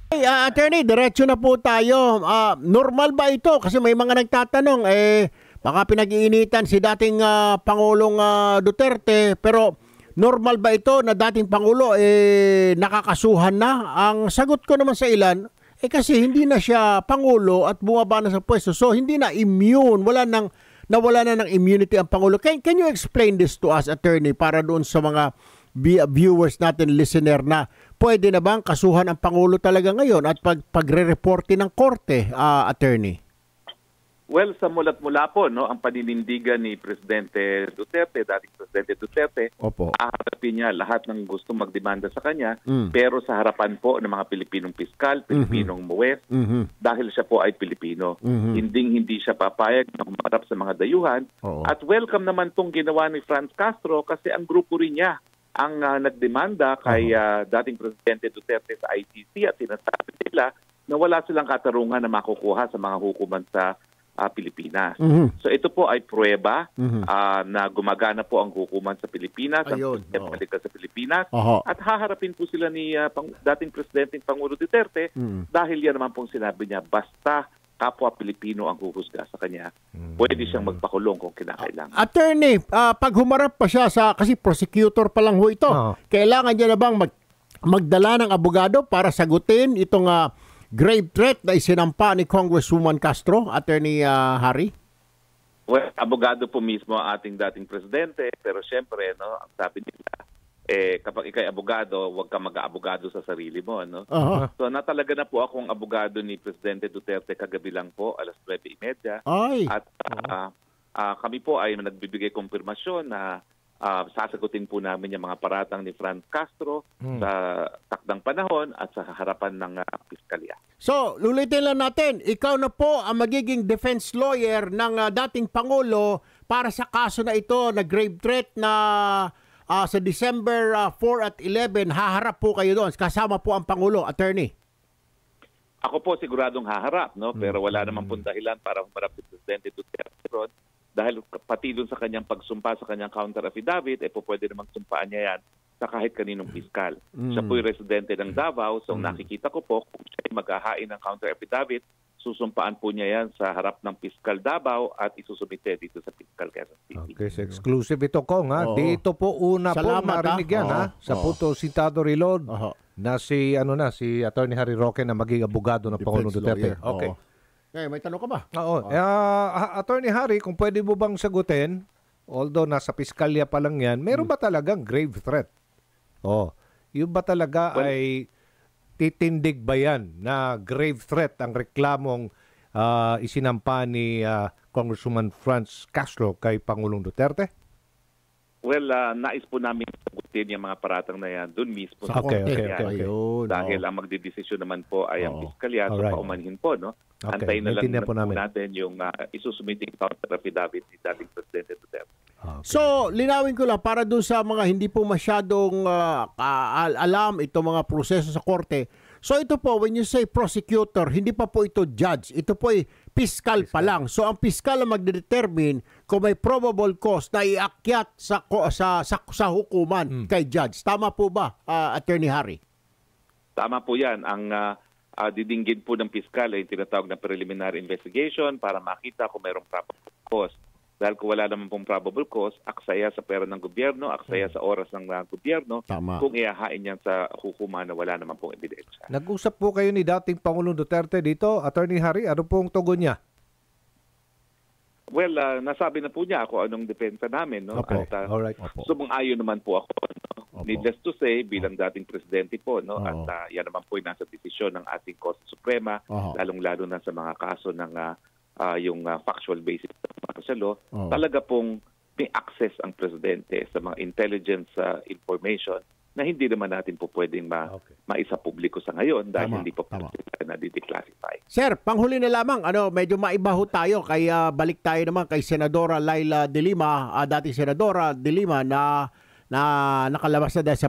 Hey, Attorney, diretso na po tayo. Normal ba ito? Kasi may mga nagtatanong, baka pinag-iinitan si dating Pangulong Duterte, pero normal ba ito na dating Pangulo nakakasuhan na? Ang sagot ko naman sa ilan, kasi hindi na siya Pangulo at bumaba na sa pwesto. So hindi na immune, nawala na ng immunity ang Pangulo. Can you explain this to us, Attorney, para doon sa mga viewers natin, listener, na pwede na bang kasuhan ang Pangulo talaga ngayon at pagre-reporte ng korte, Attorney? Well, sa mulat-mula po, no, ang paninindigan ni Presidente Duterte, dating Presidente Duterte, haharapin niya lahat ng gusto magdemanda sa kanya, pero sa harapan po ng mga Pilipinong piskal, Pilipinong muwes, dahil siya po ay Pilipino. Hindi siya papayag na humarap sa mga dayuhan. At welcome naman pong ginawa ni Franz Castro kasi ang grupo rin niya ang nagdemanda kay dating Presidente Duterte sa ICC at sinasabi nila na wala silang katarungan na makukuha sa mga hukuman sa Pilipinas. So ito po ay pruweba na gumagana po ang hukuman sa Pilipinas, ang balik sa Pilipinas, at haharapin po sila ni dating Presidente Pangulo Duterte dahil yan naman pong sinabi niya, basta kapwa Pilipino ang huhusga sa kanya, pwede siyang magpakulong kung kinakailangan. Attorney, pag humarap pa siya kasi prosecutor pa lang ho ito, kailangan niya na bang magdala ng abogado para sagutin itong grave threat na isinampa ni Congresswoman Castro, Attorney Harry? Well, abogado po mismo ang ating dating presidente, pero siyempre, no, ang sabi nila, kapag ikay abogado, huwag ka mag-aabogado sa sarili mo. No? So natalaga na po akong abogado ni Presidente Duterte kagabi lang po, alas 9:30. At kami po ay nagbibigay kumpirmasyon na sasagutin po namin yung mga paratang ni Franz Castro sa takdang panahon at sa harapan ng piskalya. So, lulitin lang natin, ikaw na po ang magiging defense lawyer ng dating Pangulo para sa kaso na ito na grave threat na sa December 4 at 11, haharap po kayo doon. Kasama po ang Pangulo, Attorney. Ako po siguradong haharap, no? Pero wala naman pong dahilan para humarap si Presidente Duterte dahil pati doon sa kanyang pagsumpa sa kanyang counter affidavit, pwede namang sumpaan niya yan sa kahit kaninong piskal. Siya po'y residente ng Davao, so nakikita ko po kung siya maghahain ng counter affidavit, susumpaan po niya yan sa harap ng Piskal Davao at isusumite dito sa Piskal Quezon City. Okay, so exclusive ito, Kong. Dito po una po marinig yan sa Puto Citado Reload na si Attorney Harry Roque na maging abogado ng Pangulong Duterte. Okay. May tanong ka ba? Attorney Harry, kung pwede mo bang sagutin, although nasa piskalya pa lang yan, meron ba talagang grave threat? Yung ba talaga ay titindig ba yan na grave threat ang reklamong isinampa ni Congresswoman Franz Castro kay Pangulong Duterte? Well, nais po namin sagutin yung mga paratang na yan doon mismo. Okay. Dahil ang magdidesisyon naman po ay ang piskalya. So paumanhin po, no? Antayin na lang natin yung isusumiting counter affidavit ni dating Presidente Duterte. So, linawin ko lang para doon sa mga hindi po masyadong alam itong mga proseso sa korte. So ito po, when you say prosecutor, hindi pa po ito judge. Ito po ay piskal pa lang. So ang piskal ang magdedetermine kung may probable cause na iakyat sa hukuman kay judge. Tama po ba, Attorney Harry? Tama po yan. Ang didinggin po ng piskal ay tinatawag na preliminary investigation para makita kung mayroong probable cause. Dahil kung wala naman pong probable cause, aksaya sa pera ng gobyerno, aksaya sa oras ng gobyerno, kung iahain yan sa hukuman na wala naman pong ebidensya. Nag-usap po kayo ni dating Pangulong Duterte dito, Attorney Harry. Ano pong tugon niya? Well, nasabi na po niya ako anong depensa namin. No? Okay. Alright. Sumang-ayon naman po ako. No? Needless to say, bilang dating presidente po, no? At yan naman po yung nasa desisyon ng ating Korte Suprema, lalong-lalo na sa mga kaso ng yung factual basis ng martial law, talaga pong may access ang presidente sa mga intelligence information na hindi naman natin po pwedeng maisa-publiko sa ngayon dahil hindi po na di-declassify. Sir, panghuli na lamang, medyo maibaho tayo, kaya balik tayo naman kay Senadora Laila De Lima, dating Senadora De Lima na nakalabas na dahil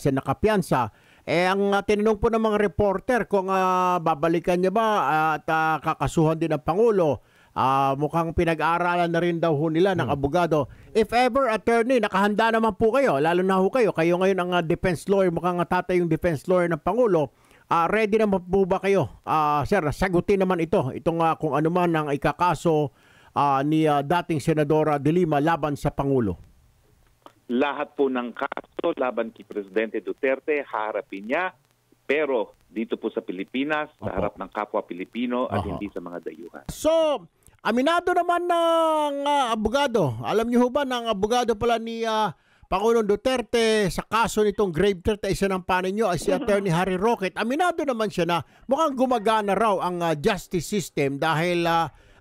sa nakapiyansa. Ang tinanong po ng mga reporter kung babalikan niya ba at kakasuhan din ng Pangulo, mukhang pinag-aaralan na rin daw ho nila ng abogado. If ever, Attorney, nakahanda naman po kayo, lalo na ho kayo ngayon ang defense lawyer, mukhang tatay yung defense lawyer ng Pangulo. ready naman po ba kayo, sir, sagutin naman itong kung ano man ang ikakaso ni dating Senadora De Lima laban sa Pangulo? Lahat po ng kaso laban kay Presidente Duterte, haharapin niya, pero dito po sa Pilipinas, sa harap ng kapwa Pilipino at hindi sa mga dayuhan. So, aminado naman ng abogado. Alam niyo ba ng abogado pala ni Pangulong Duterte sa kaso nitong grave threat ay sinampahan ninyo ay si Attorney Harry Roque. Aminado naman siya na mukhang gumagana raw ang justice system dahil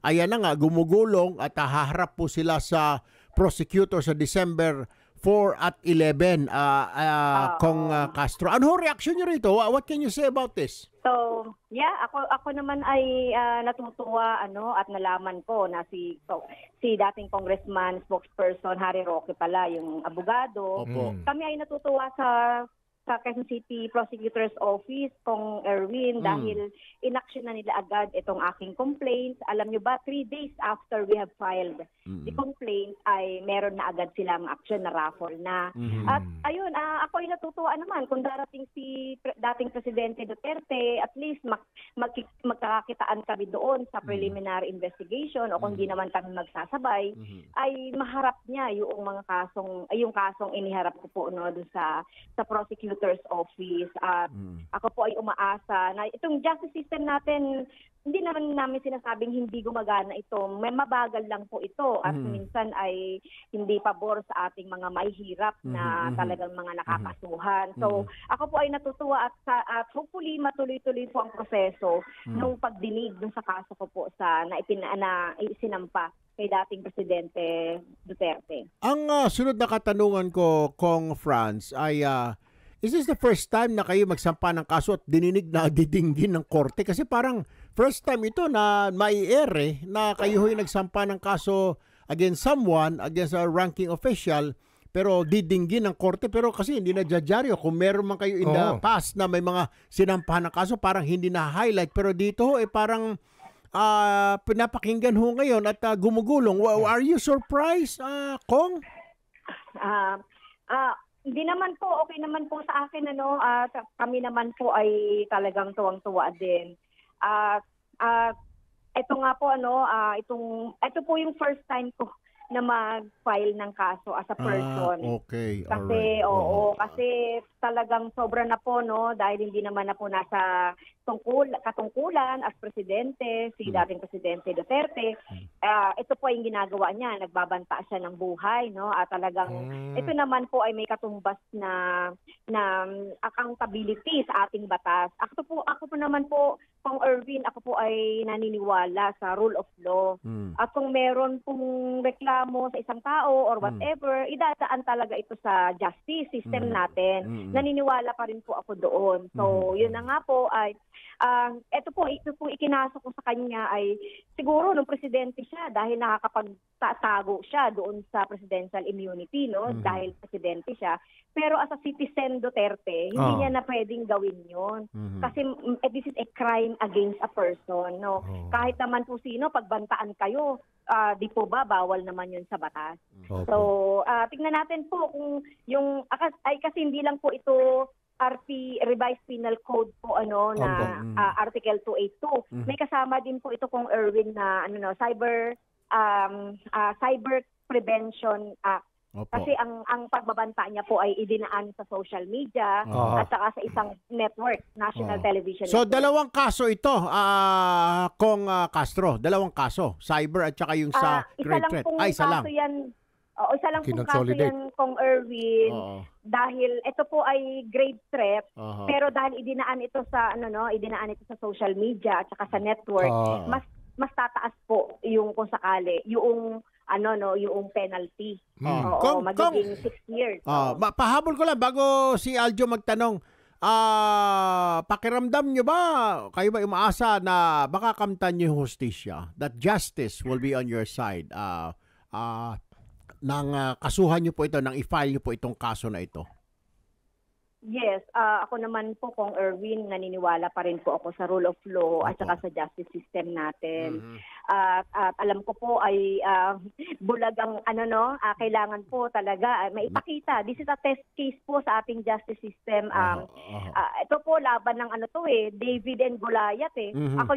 ayan na nga, gumugulong at haharap po sila sa prosecutor sa December 4 at 11, Kong Castro. Ano reaction niyo rito? What can you say about this? So, yeah, ako naman ay natutuwa at nalaman ko na si dating congressman, spokesperson Harry Roque pala yung abogado. Opo. Kami ay natutuwa sa Quezon City Prosecutor's Office, Kong Erwin, dahil inaction na nila agad itong aking complaint. Alam nyo ba, 3 days after we have filed the complaint, ay meron na agad silang action na raffle na. At ayun, ako ay natutuwa naman kung darating si dating Presidente Duterte, at least magkakakitaan kami doon sa preliminary investigation o kung di naman kami magsasabay, ay maharap niya yung mga kasong iniharap ko po doon sa prosecutor's office. At ako po ay umaasa na itong justice system natin, hindi naman namin sinasabing hindi gumagana ito. May mabagal lang po ito at minsan ay hindi pabor sa ating mga mahihirap na talagang mga nakakasuhan. So ako po ay natutuwa at hopefully matuloy-tuloy po ang proseso ng pagdinig dun sa kaso ko po na isinampa kay dating Presidente Duterte. Ang sunod na katanungan ko, Kong Franz, ay is this the first time na kayo magsampa ng kaso at dininig na didinggin ng korte? Kasi parang first time ito na mai-air na kayo ho'y nagsampa ng kaso against someone, against a ranking official, pero didinggin ng korte. Pero kasi hindi na jajaryo. Kung meron man kayo in the past na may mga sinampahan ng kaso, parang hindi na-highlight. Pero dito parang pinapakinggan ho ngayon at gumugulong. Are you surprised, Kong? Hindi naman po, okay naman po sa akin, kami naman po ay talagang tuwang-tuwa din. Ito nga po, ito po yung first time ko na mag-file ng kaso as a person. Okay. Kasi, alright. kasi talagang sobra na po, dahil hindi naman na po nasa katungkulan as presidente, si dating Presidente Duterte. Ito po yung ginagawa niya, nagbabanta siya ng buhay, at talagang ito naman po ay may katumbas na accountability sa ating batas. Ako po naman po, Kong Erwin, ako po ay naniniwala sa rule of law. At kung meron pong reklamo sa isang tao or whatever, idadaan talaga ito sa justice system natin. Naniniwala pa rin po ako doon. So, yun na nga po ay ito po ikinasok ko sa kanya ay siguro nung presidente siya dahil nakakapagtatago siya doon sa presidential immunity, dahil presidente siya. Pero as a citizen Duterte, hindi niya na pwedeng gawin yun. Kasi this is a crime against a person, Kahit naman po sino, pagbantaan kayo, di po ba, bawal naman yun sa batas. So, tingnan natin po kung kasi hindi lang po ito Revised Penal Code po Article 282. May kasama din po ito kong Erwin na Cyber Prevention Act. Kasi ang pagbabanta niya po ay idinaan sa social media at saka sa isang network, national television network. So dalawang kaso ito, Kong Castro, dalawang kaso, cyber at saka yung sa grave threat. Isa lang. Isa lang pong kaso yan, Kong Erwin, dahil ito po ay grave threat, pero dahil idinaan ito sa social media at saka sa network, mas tataas po yung kung sakali, yung penalty. Magiging 6 years. Pahabol ko lang bago si Aljo magtanong. Pakiramdam nyo ba, kayo ba umaasa na baka kamtan nyo yung hustisya, that justice will be on your side? Nang kasuhan nyo po ito, nang i-file nyo po itong kaso na ito? Yes, ako naman po, Kong Erwin, naniniwala pa rin po ako sa rule of law at saka sa justice system natin. at alam ko po ay bulag ang kailangan po talaga maipakita. This is a test case po sa ating justice system. Ito po laban ng David and Goliath eh. Ako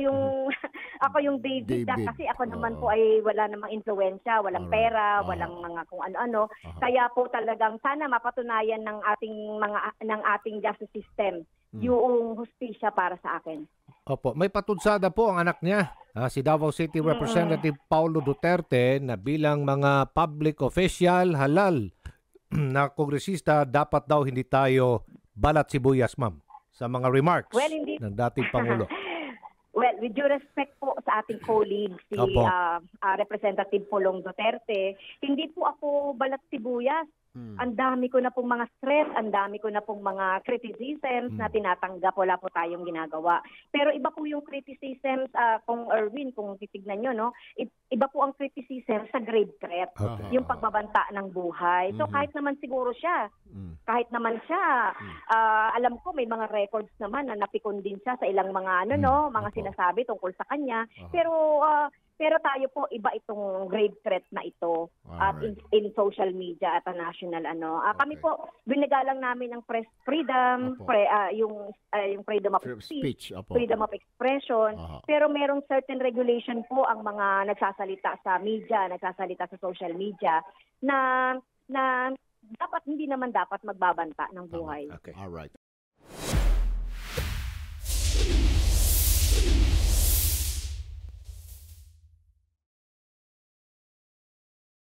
yung David. Kasi ako naman po ay wala namang influensya, walang pera, walang mga kung ano-ano. Kaya po talagang sana mapatunayan ng ating justice system yung hustisya para sa akin. Opo, may patudsada po ang anak niya, si Davao City Representative Paulo Duterte, na bilang mga public official, halal na kongresista, dapat daw hindi tayo balat sibuyas, ma'am, sa mga remarks ng dating Pangulo. Well, with due respect po sa ating colleague, si Representative Pulong Duterte, hindi po ako balat sibuyas. Ang dami ko na pong mga stress, ang dami ko na pong mga criticisms na tinatanggap, wala po tayong ginagawa. Pero iba po yung criticisms, kung Erwin, kung titignan nyo, no? Iba po ang criticism sa grave threat, yung pagbabanta ng buhay. So kahit naman siguro siya, alam ko may mga records naman na napikon din siya sa ilang mga mga sinasabi tungkol sa kanya. Pero tayo po, iba itong grave threat na ito at in social media at national Kami po, binagalang namin ang press freedom, yung freedom of speech, freedom of expression. Pero merong certain regulation po ang mga nagsasalita sa media, nagsasalita sa social media na hindi naman dapat magbabanta ng buhay. Okay. All right.